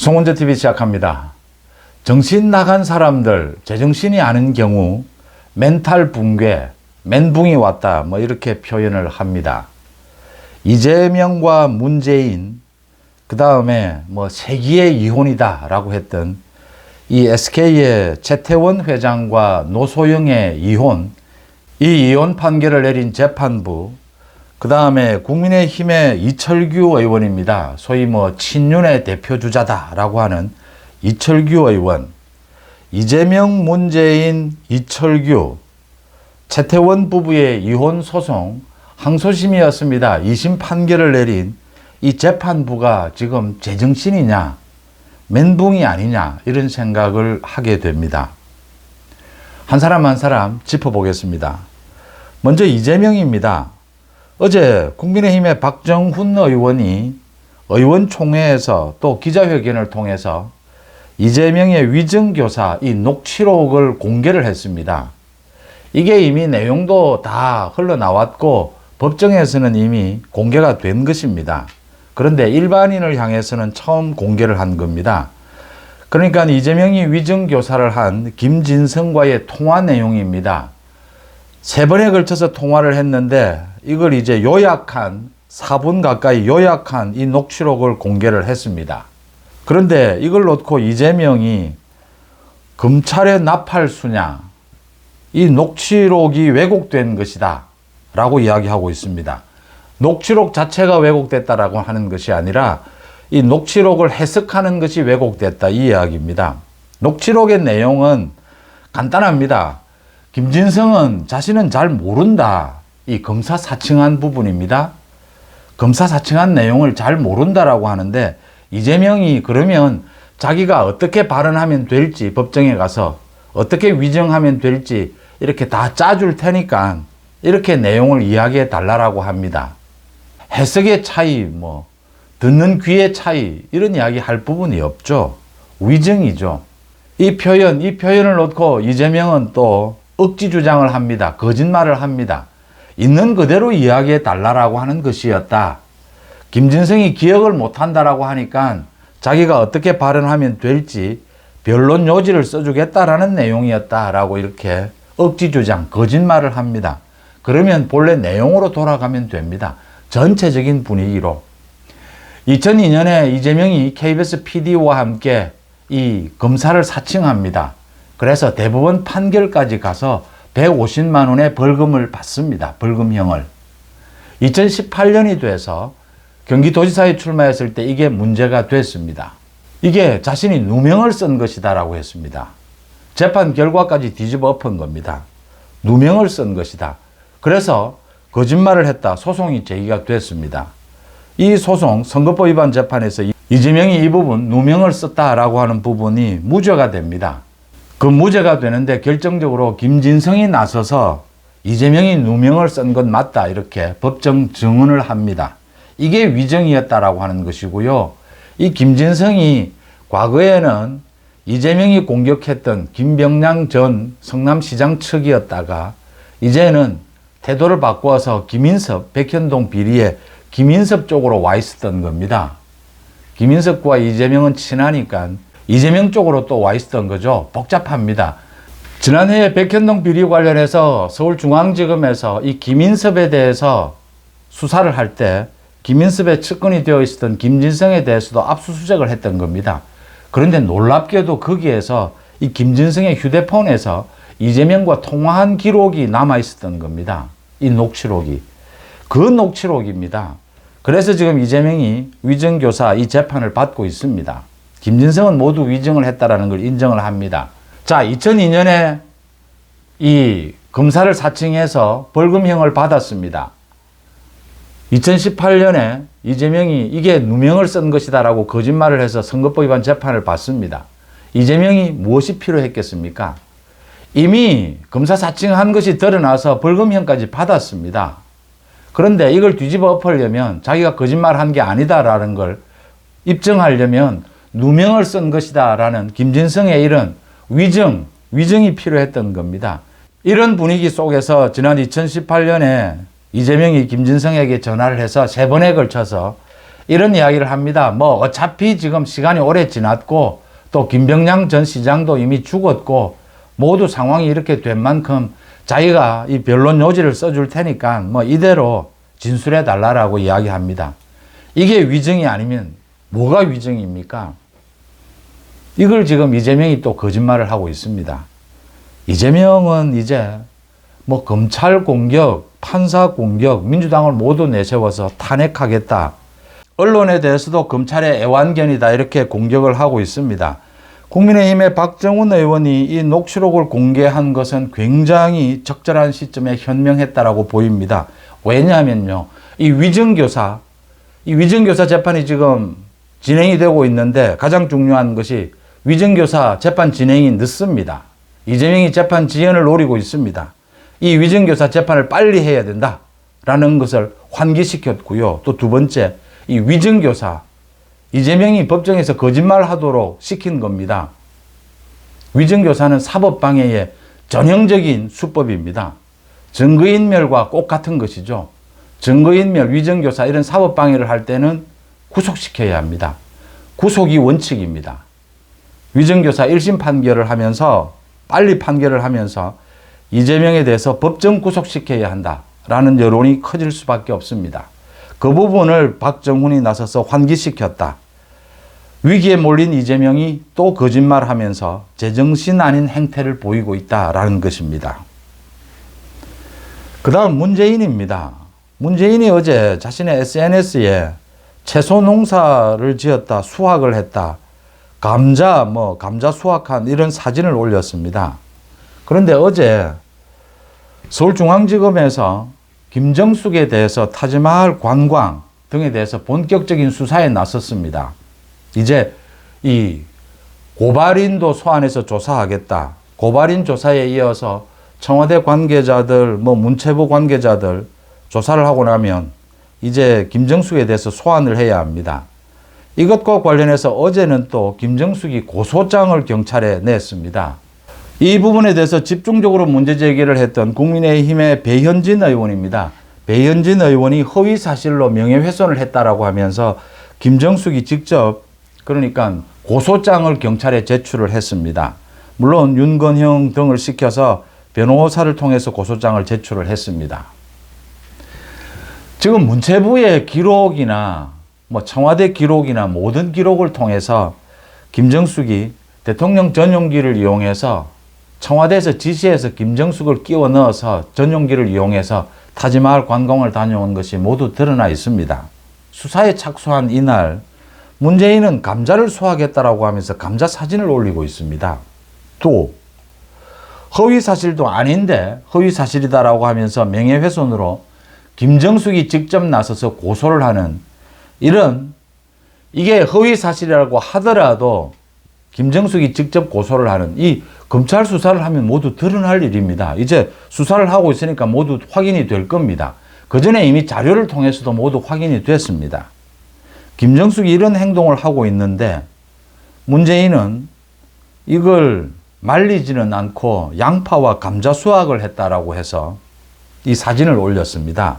송원재TV 시작합니다. 정신 나간 사람들, 제정신이 아닌 경우 멘탈 붕괴, 멘붕이 왔다 뭐 이렇게 표현을 합니다. 이재명과 문재인, 그 다음에 뭐 세기의 이혼이다 라고 했던 이 SK의 최태원 회장과 노소영의 이혼, 이 이혼 판결을 내린 재판부, 그 다음에 국민의힘의 이철규 의원입니다. 소위 뭐 친윤의 대표주자다라고 하는 이철규 의원, 이재명, 문재인, 이철규, 최태원 부부의 이혼 소송 항소심이었습니다. 2심 판결을 내린 이 재판부가 지금 제정신이냐, 멘붕이 아니냐 이런 생각을 하게 됩니다. 한 사람 한 사람 짚어보겠습니다. 먼저 이재명입니다. 어제 국민의힘의 박정훈 의원이 의원총회에서 또 기자회견을 통해서 이재명의 위증교사 이 녹취록을 공개를 했습니다. 이게 이미 내용도 다 흘러나왔고 법정에서는 이미 공개가 된 것입니다. 그런데 일반인을 향해서는 처음 공개를 한 겁니다. 그러니까 이재명이 위증교사를 한 김진성과의 통화 내용입니다. 3번에 걸쳐서 통화를 했는데 이걸 이제 요약한 4분 가까이 요약한 이 녹취록을 공개를 했습니다. 그런데 이걸 놓고 이재명이 검찰의 나팔수냐, 이 녹취록이 왜곡된 것이다 라고 이야기하고 있습니다. 녹취록 자체가 왜곡됐다라고 하는 것이 아니라 이 녹취록을 해석하는 것이 왜곡됐다 이 이야기입니다. 녹취록의 내용은 간단합니다. 김진성은 자신은 잘 모른다. 이 검사 사칭한 부분입니다. 검사 사칭한 내용을 잘 모른다라고 하는데 이재명이 그러면 자기가 어떻게 발언하면 될지 법정에 가서 어떻게 위정하면 될지 이렇게 다 짜줄 테니까 이렇게 내용을 이야기해 달라고 합니다. 해석의 차이, 뭐 듣는 귀의 차이 이런 이야기 할 부분이 없죠. 위정이죠. 이 표현을 놓고 이재명은 또 억지 주장을 합니다. 거짓말을 합니다. 있는 그대로 이야기해 달라고 하는 것이었다. 김진성이 기억을 못한다라고 하니까 자기가 어떻게 발언하면 될지 변론 요지를 써주겠다라는 내용이었다라고 이렇게 억지 주장, 거짓말을 합니다. 그러면 본래 내용으로 돌아가면 됩니다. 전체적인 분위기로. 2002년에 이재명이 KBS PD와 함께 이 검사를 사칭합니다. 그래서 대법원 판결까지 가서 150만 원의 벌금을 받습니다. 벌금형을. 2018년이 돼서 경기도지사에 출마했을 때 이게 문제가 됐습니다. 이게 자신이 누명을 쓴 것이다라고 했습니다. 재판 결과까지 뒤집어 엎은 겁니다. 누명을 쓴 것이다. 그래서 거짓말을 했다. 소송이 제기가 됐습니다. 이 소송 선거법 위반 재판에서 이재명이 이 부분 누명을 썼다라고 하는 부분이 무죄가 됩니다. 그 무죄가 되는데 결정적으로 김진성이 나서서 이재명이 누명을 쓴 건 맞다 이렇게 법정 증언을 합니다. 이게 위정이었다라고 하는 것이고요. 이 김진성이 과거에는 이재명이 공격했던 김병량 전 성남시장 측이었다가 이제는 태도를 바꿔서 김인섭, 백현동 비리에 김인섭 쪽으로 와 있었던 겁니다. 김인섭과 이재명은 친하니까 이재명 쪽으로 또 와 있었던 거죠. 복잡합니다. 지난해에 백현동 비리 관련해서 서울중앙지검에서 이 김인섭에 대해서 수사를 할 때 김인섭의 측근이 되어 있었던 김진성에 대해서도 압수수색을 했던 겁니다. 그런데 놀랍게도 거기에서 이 김진성의 휴대폰에서 이재명과 통화한 기록이 남아 있었던 겁니다. 이 녹취록이. 그 녹취록입니다. 그래서 지금 이재명이 위증교사 이 재판을 받고 있습니다. 김진성은 모두 위증을 했다라는 걸 인정을 합니다. 자, 2002년에 이 검사를 사칭해서 벌금형을 받았습니다. 2018년에 이재명이 이게 누명을 쓴 것이다라고 거짓말을 해서 선거법 위반 재판을 받습니다. 이재명이 무엇이 필요했겠습니까? 이미 검사 사칭한 것이 드러나서 벌금형까지 받았습니다. 그런데 이걸 뒤집어 엎으려면 자기가 거짓말한 게 아니다라는 걸 입증하려면 누명을 쓴 것이다라는 김진성의 이런 위증이 필요했던 겁니다. 이런 분위기 속에서 지난 2018년에 이재명이 김진성에게 전화를 해서 3번에 걸쳐서 이런 이야기를 합니다. 뭐 어차피 지금 시간이 오래 지났고 또 김병량 전 시장도 이미 죽었고 모두 상황이 이렇게 된 만큼 자기가 이 변론 요지를 써줄 테니까 뭐 이대로 진술해 달라라고 이야기합니다. 이게 위증이 아니면 뭐가 위증입니까? 이걸 지금 이재명이 또 거짓말을 하고 있습니다. 이재명은 이제 뭐 검찰 공격, 판사 공격, 민주당을 모두 내세워서 탄핵하겠다. 언론에 대해서도 검찰의 애완견이다 이렇게 공격을 하고 있습니다. 국민의힘의 박정훈 의원이 이 녹취록을 공개한 것은 굉장히 적절한 시점에 현명했다라고 보입니다. 왜냐하면요, 이 위증교사 재판이 지금 진행이 되고 있는데 가장 중요한 것이 위증교사 재판 진행이 늦습니다. 이재명이 재판 지연을 노리고 있습니다. 이 위증교사 재판을 빨리 해야 된다라는 것을 환기시켰고요. 또 두 번째, 이 위증교사 이재명이 법정에서 거짓말하도록 시킨 겁니다. 위증교사는 사법방해의 전형적인 수법입니다. 증거인멸과 꼭 같은 것이죠. 증거인멸, 위증교사 이런 사법방해를 할 때는 구속시켜야 합니다. 구속이 원칙입니다. 위증교사 1심 판결을 하면서 빨리 판결을 하면서 이재명에 대해서 법정 구속시켜야 한다라는 여론이 커질 수밖에 없습니다. 그 부분을 박정훈이 나서서 환기시켰다. 위기에 몰린 이재명이 또 거짓말하면서 제정신 아닌 행태를 보이고 있다라는 것입니다. 그 다음 문재인입니다. 문재인이 어제 자신의 SNS에 채소 농사를 지었다, 수확을 했다, 감자 수확한 이런 사진을 올렸습니다. 그런데 어제 서울중앙지검에서 김정숙에 대해서 타지마할 관광 등에 대해서 본격적인 수사에 나섰습니다. 이제 이 고발인도 소환해서 조사하겠다. 고발인 조사에 이어서 청와대 관계자들, 문체부 관계자들 조사를 하고 나면 이제 김정숙에 대해서 소환을 해야 합니다. 이것과 관련해서 어제는 또 김정숙이 고소장을 경찰에 냈습니다. 이 부분에 대해서 집중적으로 문제 제기를 했던 국민의힘의 배현진 의원입니다. 배현진 의원이 허위 사실로 명예훼손을 했다라고 하면서 김정숙이 직접 그러니까 고소장을 경찰에 제출을 했습니다. 물론 윤건형 등을 시켜서 변호사를 통해서 고소장을 제출을 했습니다. 지금 문체부의 기록이나 청와대 기록이나 모든 기록을 통해서 김정숙이 대통령 전용기를 이용해서 청와대에서 지시해서 김정숙을 끼워 넣어서 전용기를 이용해서 타지마할 관광을 다녀온 것이 모두 드러나 있습니다. 수사에 착수한 이날 문재인은 감자를 수확했다라고 하면서 감자 사진을 올리고 있습니다. 또 허위 사실도 아닌데 허위 사실이다라고 하면서 명예훼손으로 김정숙이 직접 나서서 고소를 하는 이게 허위 사실이라고 하더라도 김정숙이 직접 고소를 하는 이 검찰 수사를 하면 모두 드러날 일입니다. 이제 수사를 하고 있으니까 모두 확인이 될 겁니다. 그 전에 이미 자료를 통해서도 모두 확인이 됐습니다. 김정숙이 이런 행동을 하고 있는데 문재인은 이걸 말리지는 않고 양파와 감자 수확을 했다라고 해서 이 사진을 올렸습니다.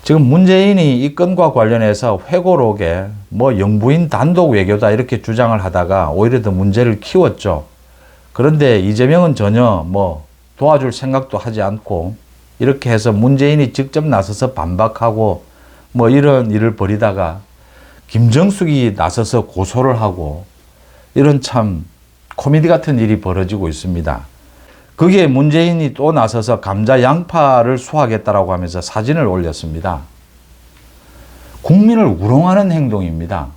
지금 문재인이 이 건과 관련해서 회고록에 영부인 단독 외교다 이렇게 주장을 하다가 오히려 더 문제를 키웠죠. 그런데 이재명은 전혀 도와줄 생각도 하지 않고 이렇게 해서 문재인이 직접 나서서 반박하고 이런 일을 벌이다가 김정숙이 나서서 고소를 하고 이런 참 코미디 같은 일이 벌어지고 있습니다. 그게 문재인이 또 나서서 감자 양파를 수확했다라고 하면서 사진을 올렸습니다. 국민을 우롱하는 행동입니다.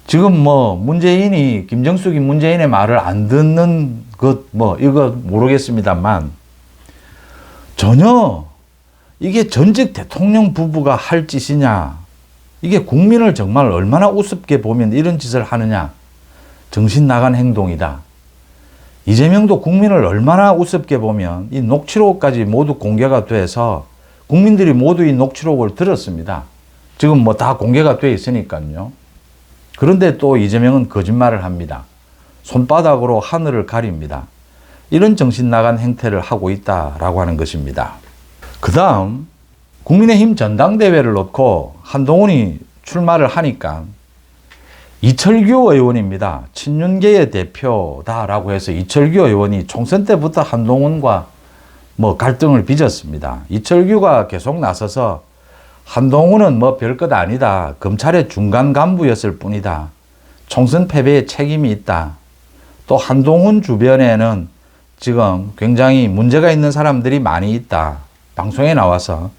지금 문재인이 김정숙이 문재인의 말을 안 듣는 것 이거 모르겠습니다만 전혀 이게 전직 대통령 부부가 할 짓이냐, 이게 국민을 정말 얼마나 우습게 보면 이런 짓을 하느냐, 정신 나간 행동이다. 이재명도 국민을 얼마나 우습게 보면 이 녹취록까지 모두 공개가 돼서 국민들이 모두 이 녹취록을 들었습니다. 지금 다 공개가 돼 있으니까요. 그런데 또 이재명은 거짓말을 합니다. 손바닥으로 하늘을 가립니다. 이런 정신 나간 행태를 하고 있다라고 하는 것입니다. 그 다음 국민의힘 전당대회를 놓고 한동훈이 출마를 하니까 이철규 의원입니다. 친윤계의 대표다라고 해서 이철규 의원이 총선 때부터 한동훈과 뭐 갈등을 빚었습니다. 이철규가 계속 나서서 한동훈은 뭐 별것 아니다. 검찰의 중간 간부였을 뿐이다. 총선 패배에 책임이 있다. 또 한동훈 주변에는 지금 굉장히 문제가 있는 사람들이 많이 있다. 방송에 나와서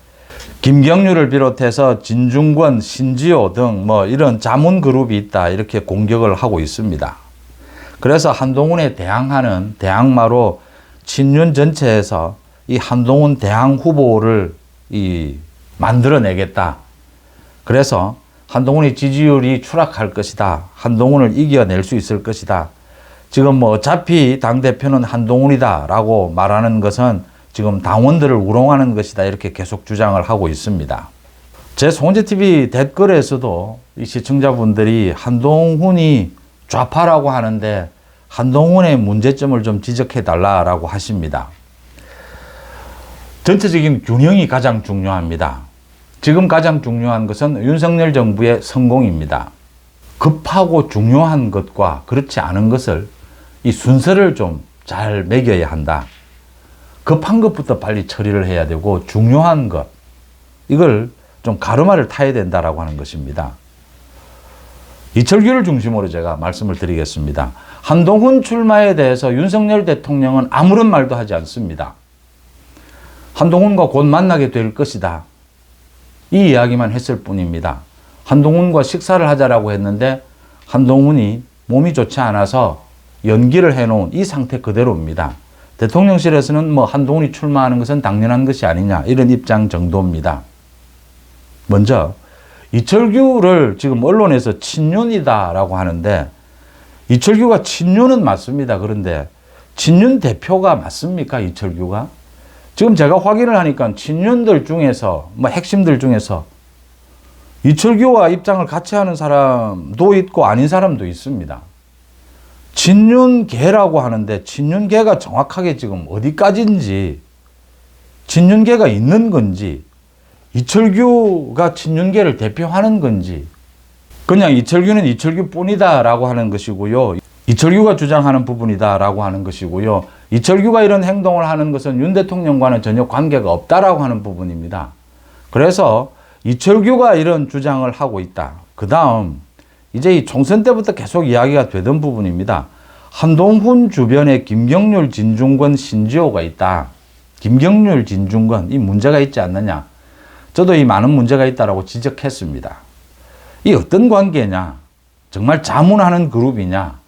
김경률을 비롯해서 진중권, 신지호 등 뭐 이런 자문 그룹이 있다. 이렇게 공격을 하고 있습니다. 그래서 한동훈에 대항하는 대항마로 친윤 전체에서 이 한동훈 대항 후보를 만들어내겠다. 그래서 한동훈의 지지율이 추락할 것이다. 한동훈을 이겨낼 수 있을 것이다. 지금 뭐 어차피 당대표는 한동훈이다 라고 말하는 것은 지금 당원들을 우롱하는 것이다. 이렇게 계속 주장을 하고 있습니다. 제 송재TV 댓글에서도 이 시청자분들이 한동훈이 좌파라고 하는데 한동훈의 문제점을 좀 지적해 달라고 하십니다. 전체적인 균형이 가장 중요합니다. 지금 가장 중요한 것은 윤석열 정부의 성공입니다. 급하고 중요한 것과 그렇지 않은 것을 이 순서를 좀 잘 매겨야 한다. 급한 것부터 빨리 처리를 해야 되고 중요한 것, 이걸 좀 가르마를 타야 된다라고 하는 것입니다. 이철규를 중심으로 제가 말씀을 드리겠습니다. 한동훈 출마에 대해서 윤석열 대통령은 아무런 말도 하지 않습니다. 한동훈과 곧 만나게 될 것이다. 이 이야기만 했을 뿐입니다. 한동훈과 식사를 하자라고 했는데 한동훈이 몸이 좋지 않아서 연기를 해놓은 이 상태 그대로입니다. 대통령실에서는 뭐 한동훈이 출마하는 것은 당연한 것이 아니냐 이런 입장 정도입니다. 먼저 이철규를 지금 언론에서 친윤이다라고 하는데 이철규가 친윤은 맞습니다. 그런데 친윤 대표가 맞습니까? 이철규가? 지금 제가 확인을 하니까 친윤들 중에서 뭐 핵심들 중에서 이철규와 입장을 같이 하는 사람도 있고 아닌 사람도 있습니다. 친윤계라고 하는데 친윤계가 정확하게 지금 어디까지인지, 친윤계가 있는 건지, 이철규가 친윤계를 대표하는 건지, 그냥 이철규는 이철규뿐이다라고 하는 것이고요. 이철규가 주장하는 부분이다라고 하는 것이고요. 이철규가 이런 행동을 하는 것은 윤 대통령과는 전혀 관계가 없다라고 하는 부분입니다. 그래서 이철규가 이런 주장을 하고 있다. 그 다음 이제 이 총선 때부터 계속 이야기가 되던 부분입니다. 한동훈 주변에 김경률, 진중권, 신지호가 있다. 김경률, 진중권 이 문제가 있지 않느냐. 저도 이 많은 문제가 있다라고 지적했습니다. 이 어떤 관계냐. 정말 자문하는 그룹이냐.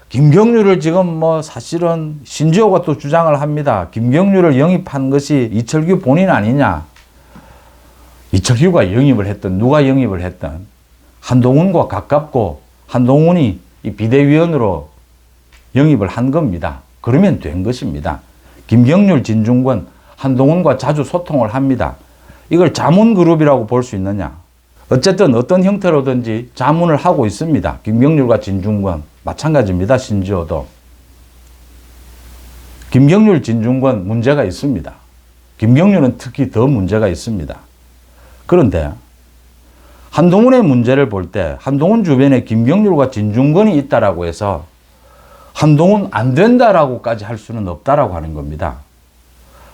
김경률을 지금 사실은 신지호가 또 주장을 합니다. 김경률을 영입한 것이 이철규 본인 아니냐. 이철규가 영입을 했던, 누가 영입을 했던 한동훈과 가깝고 한동훈이 이 비대위원으로 영입을 한 겁니다. 그러면 된 것입니다. 김경률, 진중권, 한동훈과 자주 소통을 합니다. 이걸 자문그룹이라고 볼 수 있느냐. 어쨌든 어떤 형태로든지 자문을 하고 있습니다. 김경률과 진중권 마찬가지입니다. 신지호도. 김경률, 진중권 문제가 있습니다. 김경률은 특히 더 문제가 있습니다. 그런데 한동훈의 문제를 볼 때 한동훈 주변에 김경률과 진중권이 있다라고 해서 한동훈 안 된다라고까지 할 수는 없다라고 하는 겁니다.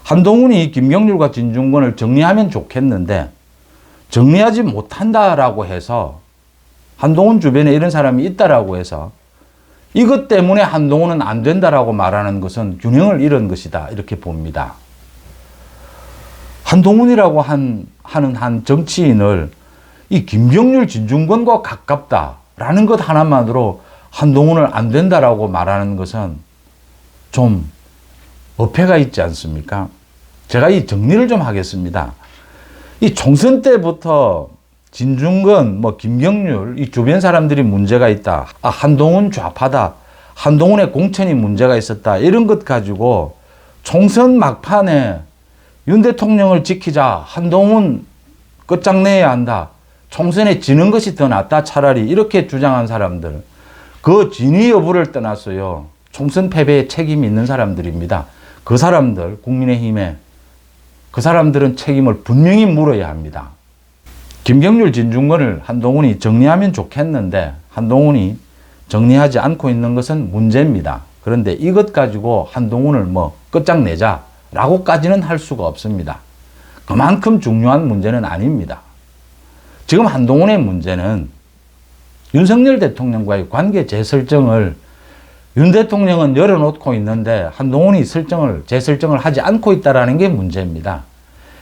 한동훈이 김경률과 진중권을 정리하면 좋겠는데 정리하지 못한다라고 해서 한동훈 주변에 이런 사람이 있다라고 해서 이것 때문에 한동훈은 안 된다라고 말하는 것은 균형을 잃은 것이다. 이렇게 봅니다. 한동훈이라고 하는 한 정치인을 이 김경률, 진중권과 가깝다라는 것 하나만으로 한동훈을 안 된다라고 말하는 것은 좀 어폐가 있지 않습니까? 제가 이 정리를 좀 하겠습니다. 이 총선 때부터 진중권, 김경률, 이 주변 사람들이 문제가 있다. 한동훈 좌파다. 한동훈의 공천이 문제가 있었다. 이런 것 가지고 총선 막판에 윤 대통령을 지키자. 한동훈 끝장내야 한다. 총선에 지는 것이 더 낫다. 차라리 이렇게 주장한 사람들. 그 진위 여부를 떠났어요. 총선 패배에 책임이 있는 사람들입니다. 그 사람들, 국민의힘에 그 사람들은 책임을 분명히 물어야 합니다. 김경률, 진중권을 한동훈이 정리하면 좋겠는데 한동훈이 정리하지 않고 있는 것은 문제입니다. 그런데 이것 가지고 한동훈을 뭐 끝장내자라고까지는 할 수가 없습니다. 그만큼 중요한 문제는 아닙니다. 지금 한동훈의 문제는 윤석열 대통령과의 관계 재설정을 윤 대통령은 열어놓고 있는데 한동훈이 재설정을 하지 않고 있다는 게 문제입니다.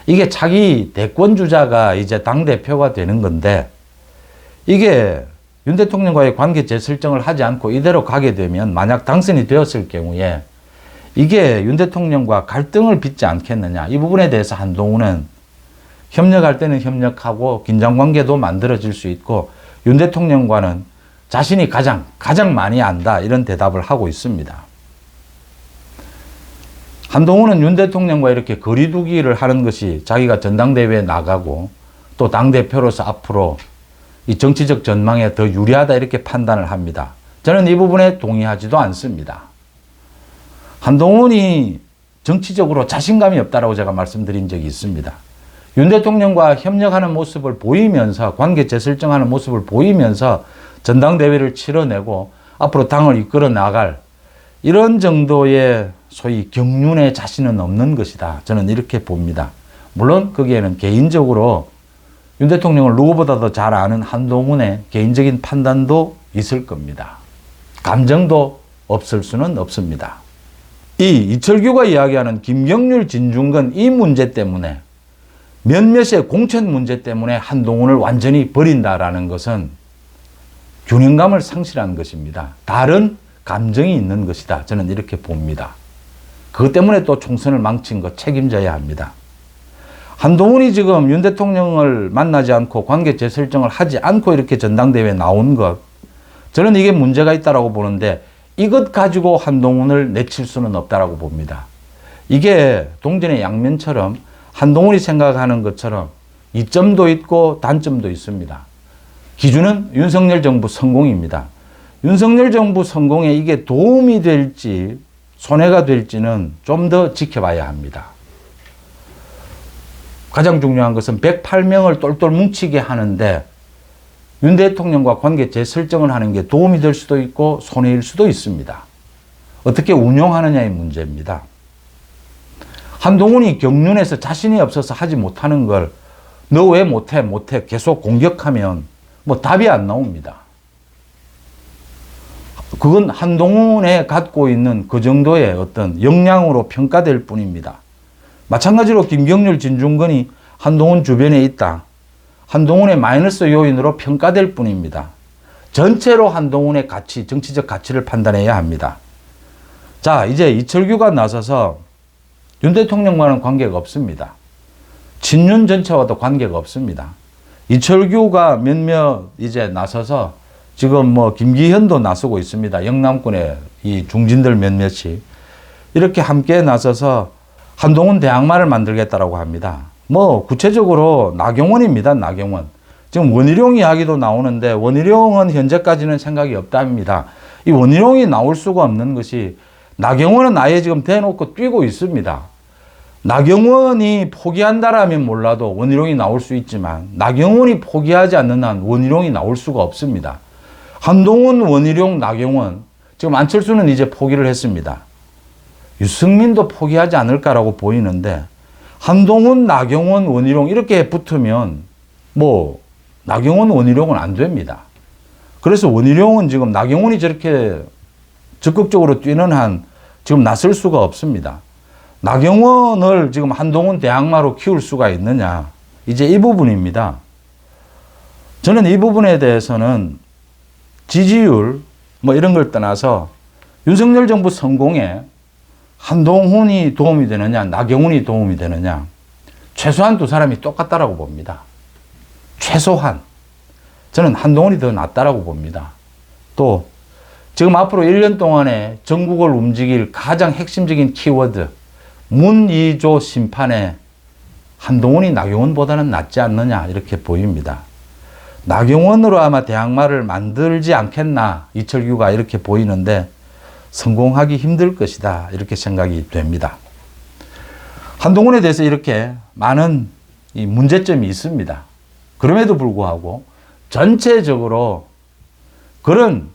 이게 차기 대권주자가 이제 당대표가 되는 건데 이게 윤 대통령과의 관계 재설정을 하지 않고 이대로 가게 되면 만약 당선이 되었을 경우에 이게 윤 대통령과 갈등을 빚지 않겠느냐. 이 부분에 대해서 한동훈은 협력할 때는 협력하고 긴장관계도 만들어질 수 있고 윤 대통령과는 자신이 가장 많이 안다 이런 대답을 하고 있습니다. 한동훈은 윤 대통령과 이렇게 거리두기를 하는 것이 자기가 전당대회에 나가고 또 당대표로서 앞으로 이 정치적 전망에 더 유리하다 이렇게 판단을 합니다. 저는 이 부분에 동의하지도 않습니다. 한동훈이 정치적으로 자신감이 없다라고 제가 말씀드린 적이 있습니다. 윤 대통령과 협력하는 모습을 보이면서 관계 재설정하는 모습을 보이면서 전당대회를 치러내고 앞으로 당을 이끌어 나갈 이런 정도의 소위 경륜의 자신은 없는 것이다. 저는 이렇게 봅니다. 물론 거기에는 개인적으로 윤 대통령을 누구보다도 잘 아는 한동훈의 개인적인 판단도 있을 겁니다. 감정도 없을 수는 없습니다. 이철규가 이야기하는 김경률, 진중권 이 문제 때문에 몇몇의 공천 문제 때문에 한동훈을 완전히 버린다라는 것은 균형감을 상실한 것입니다. 다른 감정이 있는 것이다. 저는 이렇게 봅니다. 그것 때문에 또 총선을 망친 것 책임져야 합니다. 한동훈이 지금 윤 대통령을 만나지 않고 관계 재설정을 하지 않고 이렇게 전당대회에 나온 것, 저는 이게 문제가 있다고 보는데 이것 가지고 한동훈을 내칠 수는 없다고 봅니다. 이게 동전의 양면처럼 한동훈이 생각하는 것처럼 이점도 있고 단점도 있습니다. 기준은 윤석열 정부 성공입니다. 윤석열 정부 성공에 이게 도움이 될지 손해가 될지는 좀 더 지켜봐야 합니다. 가장 중요한 것은 108명을 똘똘 뭉치게 하는데 윤 대통령과 관계 재설정을 하는 게 도움이 될 수도 있고 손해일 수도 있습니다. 어떻게 운용하느냐의 문제입니다. 한동훈이 경륜에서 자신이 없어서 하지 못하는 걸 너 왜 못해 계속 공격하면 뭐 답이 안 나옵니다. 그건 한동훈에 갖고 있는 그 정도의 어떤 역량으로 평가될 뿐입니다. 마찬가지로 김경률, 진중권이 한동훈 주변에 있다. 한동훈의 마이너스 요인으로 평가될 뿐입니다. 전체로 한동훈의 가치, 정치적 가치를 판단해야 합니다. 자, 이제 이철규가 나서서 윤 대통령과는 관계가 없습니다. 친윤 전체와도 관계가 없습니다. 이철규가 몇몇 이제 나서서 지금 뭐 김기현도 나서고 있습니다. 영남권의 이 중진들 몇몇이 이렇게 함께 나서서 한동훈 대항마를 만들겠다라고 합니다. 뭐 구체적으로 나경원입니다. 나경원. 지금 원희룡 이야기도 나오는데 원희룡은 현재까지는 생각이 없답니다. 이 원희룡이 나올 수가 없는 것이 나경원은 아예 지금 대놓고 뛰고 있습니다. 나경원이 포기한다라면 몰라도 원희룡이 나올 수 있지만 나경원이 포기하지 않는 한 원희룡이 나올 수가 없습니다. 한동훈, 원희룡, 나경원, 지금 안철수는 이제 포기를 했습니다. 유승민도 포기하지 않을까라고 보이는데 한동훈, 나경원, 원희룡 이렇게 붙으면 뭐 나경원, 원희룡은 안 됩니다. 그래서 원희룡은 지금 나경원이 저렇게 적극적으로 뛰는 한 지금 나설 수가 없습니다. 나경원을 지금 한동훈 대항마로 키울 수가 있느냐. 이제 이 부분입니다. 저는 이 부분에 대해서는 지지율 뭐 이런 걸 떠나서 윤석열 정부 성공에 한동훈이 도움이 되느냐, 나경원이 도움이 되느냐. 최소한 두 사람이 똑같다라고 봅니다. 최소한. 저는 한동훈이 더 낫다라고 봅니다. 또 지금 앞으로 1년 동안에 전국을 움직일 가장 핵심적인 키워드 문이조 심판에 한동훈이 나경원보다는 낫지 않느냐 이렇게 보입니다. 나경원으로 아마 대항마를 만들지 않겠나 이철규가 이렇게 보이는데 성공하기 힘들 것이다 이렇게 생각이 됩니다. 한동훈에 대해서 이렇게 많은 이 문제점이 있습니다. 그럼에도 불구하고 전체적으로 그런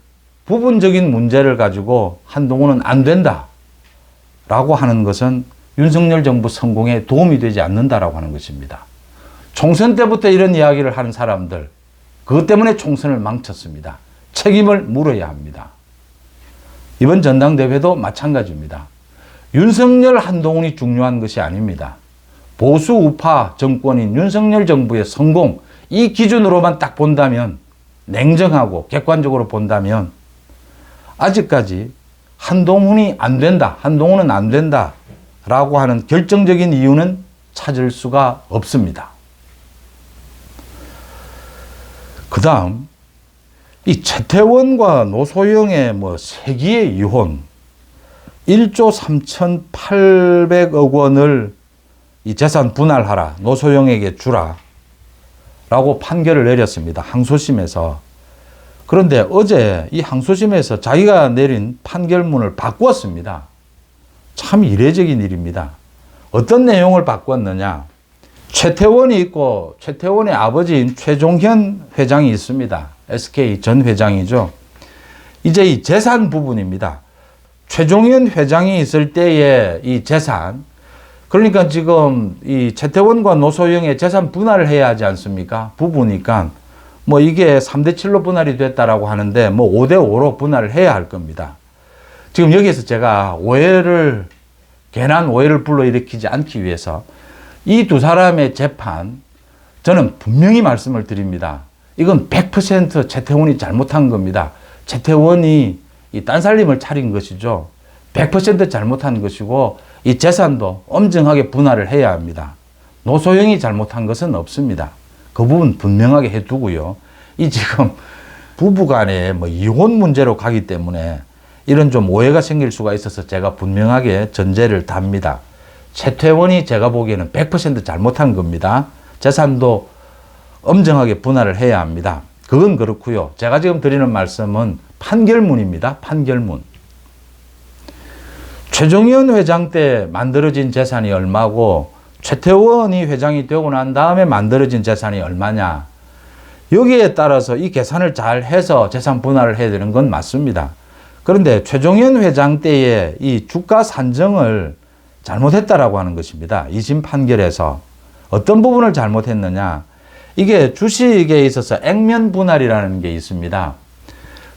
부분적인 문제를 가지고 한동훈은 안 된다라고 하는 것은 윤석열 정부 성공에 도움이 되지 않는다라고 하는 것입니다. 총선 때부터 이런 이야기를 하는 사람들, 그것 때문에 총선을 망쳤습니다. 책임을 물어야 합니다. 이번 전당대회도 마찬가지입니다. 윤석열 한동훈이 중요한 것이 아닙니다. 보수 우파 정권인 윤석열 정부의 성공, 이 기준으로만 딱 본다면, 냉정하고 객관적으로 본다면 아직까지 한동훈은 안 된다 라고 하는 결정적인 이유는 찾을 수가 없습니다. 그 다음 이 최태원과 노소영의 세기의 이혼 1조 3,800억 원을 이 재산 분할하라, 노소영에게 주라 라고 판결을 내렸습니다. 항소심에서. 그런데 어제 이 항소심에서 자기가 내린 판결문을 바꾸었습니다. 참 이례적인 일입니다. 어떤 내용을 바꿨느냐. 최태원이 있고 최태원의 아버지인 최종현 회장이 있습니다. SK 전 회장이죠. 이제 이 재산 부분입니다. 최종현 회장이 있을 때의 이 재산, 그러니까 지금 이 최태원과 노소영의 재산 분할을 해야 하지 않습니까? 부부니까 이게 3대7로 분할이 됐다라고 하는데 5대5로 분할을 해야 할 겁니다. 지금 여기에서 제가 괜한 오해를 불러일으키지 않기 위해서 이 두 사람의 재판, 저는 분명히 말씀을 드립니다. 이건 100% 최태원이 잘못한 겁니다. 최태원이 이 딴살림을 차린 것이죠. 100% 잘못한 것이고 이 재산도 엄정하게 분할을 해야 합니다. 노소영이 잘못한 것은 없습니다. 그 부분 분명하게 해두고요. 이 지금 부부간에 이혼 문제로 가기 때문에 이런 좀 오해가 생길 수가 있어서 제가 분명하게 전제를 답니다. 최태원이 제가 보기에는 100% 잘못한 겁니다. 재산도 엄정하게 분할을 해야 합니다. 그건 그렇고요. 제가 지금 드리는 말씀은 판결문입니다. 판결문. 최종현 회장 때 만들어진 재산이 얼마고 최태원이 회장이 되고 난 다음에 만들어진 재산이 얼마냐. 여기에 따라서 이 계산을 잘 해서 재산 분할을 해야 되는 건 맞습니다. 그런데 최종현 회장 때의 이 주가 산정을 잘못했다라고 하는 것입니다. 2심 판결에서. 어떤 부분을 잘못했느냐. 이게 주식에 있어서 액면 분할이라는 게 있습니다.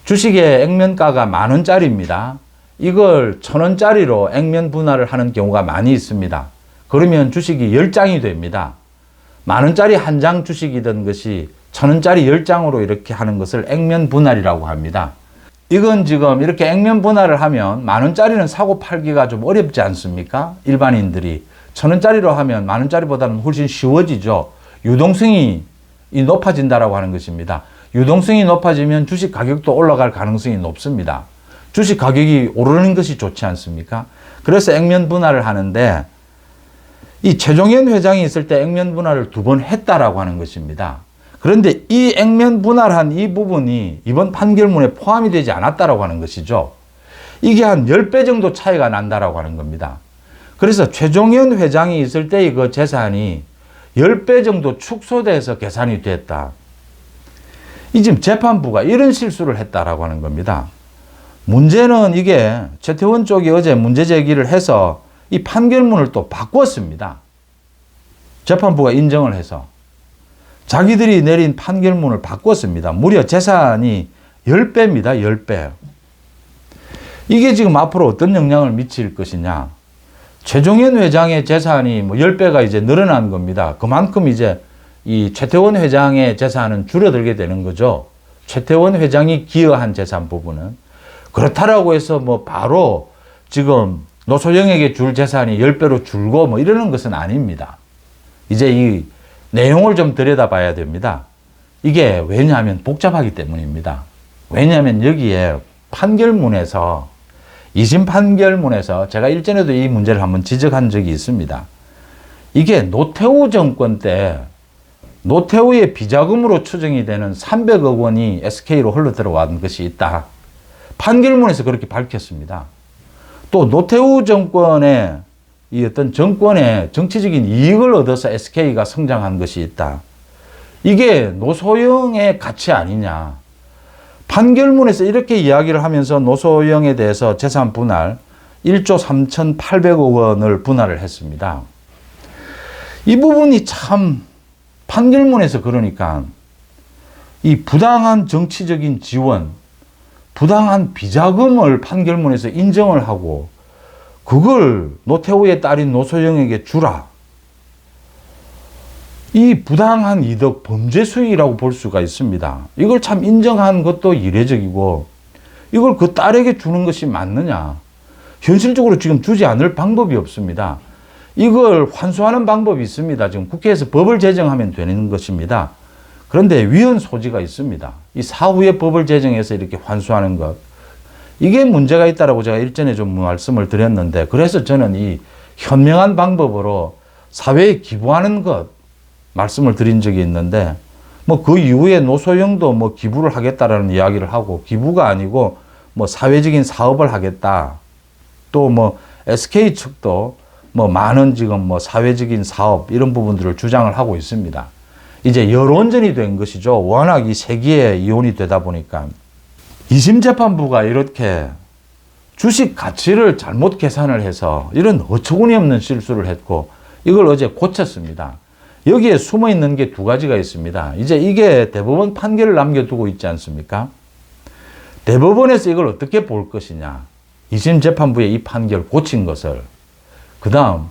주식의 액면가가 10,000원짜리입니다. 이걸 1,000원짜리로 액면 분할을 하는 경우가 많이 있습니다. 그러면 주식이 10장이 됩니다. 10,000원짜리 한 장 주식이던 것이 1,000원짜리 10장으로 이렇게 하는 것을 액면 분할이라고 합니다. 이건 지금 이렇게 액면 분할을 하면 10,000원짜리는 사고 팔기가 좀 어렵지 않습니까? 일반인들이. 1,000원짜리로 하면 10,000원짜리보다는 훨씬 쉬워지죠. 유동성이 높아진다라고 하는 것입니다. 유동성이 높아지면 주식 가격도 올라갈 가능성이 높습니다. 주식 가격이 오르는 것이 좋지 않습니까? 그래서 액면 분할을 하는데 이 최종현 회장이 있을 때 액면 분할을 2번 했다라고 하는 것입니다. 그런데 이 액면 분할한 이 부분이 이번 판결문에 포함이 되지 않았다라고 하는 것이죠. 이게 한 10배 정도 차이가 난다라고 하는 겁니다. 그래서 최종현 회장이 있을 때의 그 재산이 10배 정도 축소돼서 계산이 됐다. 이 지금 재판부가 이런 실수를 했다라고 하는 겁니다. 문제는 이게 최태원 쪽이 어제 문제 제기를 해서 이 판결문을 또 바꿨습니다. 재판부가 인정을 해서. 자기들이 내린 판결문을 바꿨습니다. 무려 재산이 10배입니다. 10배. 이게 지금 앞으로 어떤 영향을 미칠 것이냐. 최종현 회장의 재산이 10배가 이제 늘어난 겁니다. 그만큼 이제 이 최태원 회장의 재산은 줄어들게 되는 거죠. 최태원 회장이 기여한 재산 부분은. 그렇다라고 해서 바로 지금 노소영에게 줄 재산이 10배로 줄고 이러는 것은 아닙니다. 이제 이 내용을 좀 들여다봐야 됩니다. 이게 왜냐하면 복잡하기 때문입니다. 왜냐하면 여기에 판결문에서 2심 판결문에서 제가 일전에도 이 문제를 한번 지적한 적이 있습니다. 이게 노태우 정권 때 노태우의 비자금으로 추정이 되는 300억 원이 SK로 흘러 들어간 것이 있다. 판결문에서 그렇게 밝혔습니다. 또 노태우 정권의 이 어떤 정권의 정치적인 이익을 얻어서 SK가 성장한 것이 있다. 이게 노소영의 가치 아니냐. 판결문에서 이렇게 이야기를 하면서 노소영에 대해서 재산 분할 1조 3,800억 원을 분할을 했습니다. 이 부분이 참 판결문에서 그러니까 이 부당한 정치적인 지원, 부당한 비자금을 판결문에서 인정을 하고 그걸 노태우의 딸인 노소영에게 주라. 이 부당한 이득 범죄 수익이라고 볼 수가 있습니다. 이걸 참 인정한 것도 이례적이고 이걸 그 딸에게 주는 것이 맞느냐. 현실적으로 지금 주지 않을 방법이 없습니다. 이걸 환수하는 방법이 있습니다. 지금 국회에서 법을 제정하면 되는 것입니다. 그런데 위헌 소지가 있습니다. 이 사후에 법을 제정해서 이렇게 환수하는 것. 이게 문제가 있다라고 제가 일전에 좀 말씀을 드렸는데 그래서 저는 이 현명한 방법으로 사회에 기부하는 것 말씀을 드린 적이 있는데 뭐 그 이후에 노소영도 뭐 기부를 하겠다라는 이야기를 하고 기부가 아니고 뭐 사회적인 사업을 하겠다. 또 뭐 SK 측도 뭐 많은 지금 뭐 사회적인 사업 이런 부분들을 주장을 하고 있습니다. 이제 여론전이 된 것이죠. 워낙 이 세기에 이혼이 되다 보니까 2심 재판부가 이렇게 주식 가치를 잘못 계산을 해서 이런 어처구니 없는 실수를 했고 이걸 어제 고쳤습니다. 여기에 숨어 있는 게 두 가지가 있습니다. 이제 이게 대법원 판결을 남겨두고 있지 않습니까? 대법원에서 이걸 어떻게 볼 것이냐. 2심 재판부의 이 판결 고친 것을. 그 다음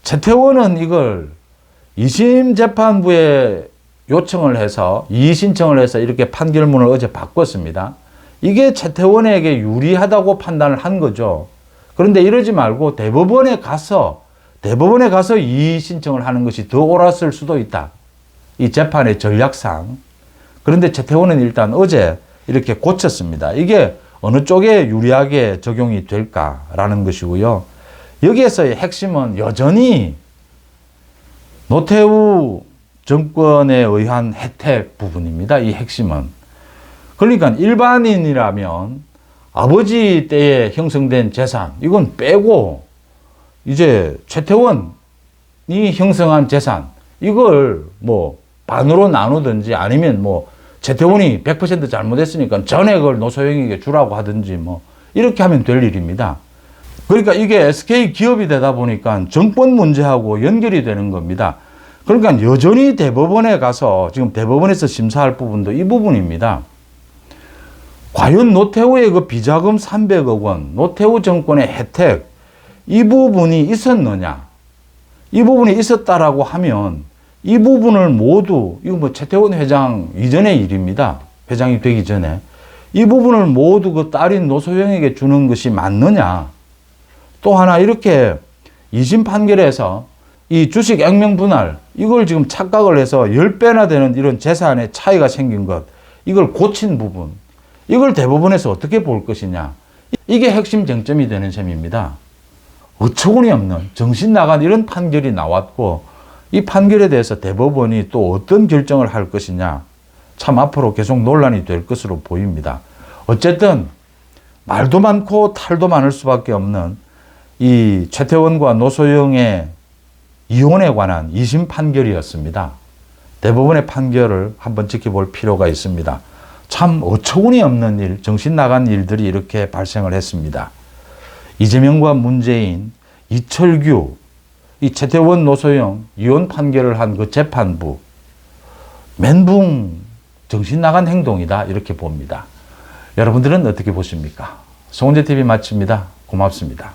최태원은 이걸 2심 재판부에 요청을 해서 이의신청을 해서 이렇게 판결문을 어제 바꿨습니다. 이게 최태원에게 유리하다고 판단을 한 거죠. 그런데 이러지 말고 대법원에 가서 이의신청을 하는 것이 더 옳았을 수도 있다. 이 재판의 전략상. 그런데 최태원은 일단 어제 이렇게 고쳤습니다. 이게 어느 쪽에 유리하게 적용이 될까라는 것이고요. 여기에서의 핵심은 여전히 노태우 정권에 의한 혜택 부분입니다. 이 핵심은. 그러니까 일반인이라면 아버지 때에 형성된 재산, 이건 빼고 이제 최태원이 형성한 재산, 이걸 뭐 반으로 나누든지 아니면 뭐 최태원이 100% 잘못했으니까 전액을 노소영에게 주라고 하든지 뭐 이렇게 하면 될 일입니다. 그러니까 이게 SK 기업이 되다 보니까 정권 문제하고 연결이 되는 겁니다. 그러니까 여전히 대법원에 가서 지금 대법원에서 심사할 부분도 이 부분입니다. 과연 노태우의 그 비자금 300억 원, 노태우 정권의 혜택, 이 부분이 있었느냐? 이 부분이 있었다라고 하면 이 부분을 모두, 이거 뭐 최태원 회장 이전의 일입니다. 회장이 되기 전에. 이 부분을 모두 그 딸인 노소영에게 주는 것이 맞느냐? 또 하나 이렇게 2심 판결에서 이 주식 액면 분할, 이걸 지금 착각을 해서 10배나 되는 이런 재산의 차이가 생긴 것, 이걸 고친 부분, 이걸 대법원에서 어떻게 볼 것이냐. 이게 핵심 쟁점이 되는 셈입니다. 어처구니 없는 정신 나간 이런 판결이 나왔고 이 판결에 대해서 대법원이 또 어떤 결정을 할 것이냐. 참 앞으로 계속 논란이 될 것으로 보입니다. 어쨌든 말도 많고 탈도 많을 수밖에 없는 이 최태원과 노소영의 이혼에 관한 2심 판결이었습니다. 대법원의 판결을 한번 지켜볼 필요가 있습니다. 참 어처구니 없는 일, 정신 나간 일들이 이렇게 발생을 했습니다. 이재명과 문재인, 이철규, 이 최태원, 노소영 이혼 판결을 한 그 재판부, 멘붕, 정신 나간 행동이다 이렇게 봅니다. 여러분들은 어떻게 보십니까? 송은재TV 마칩니다. 고맙습니다.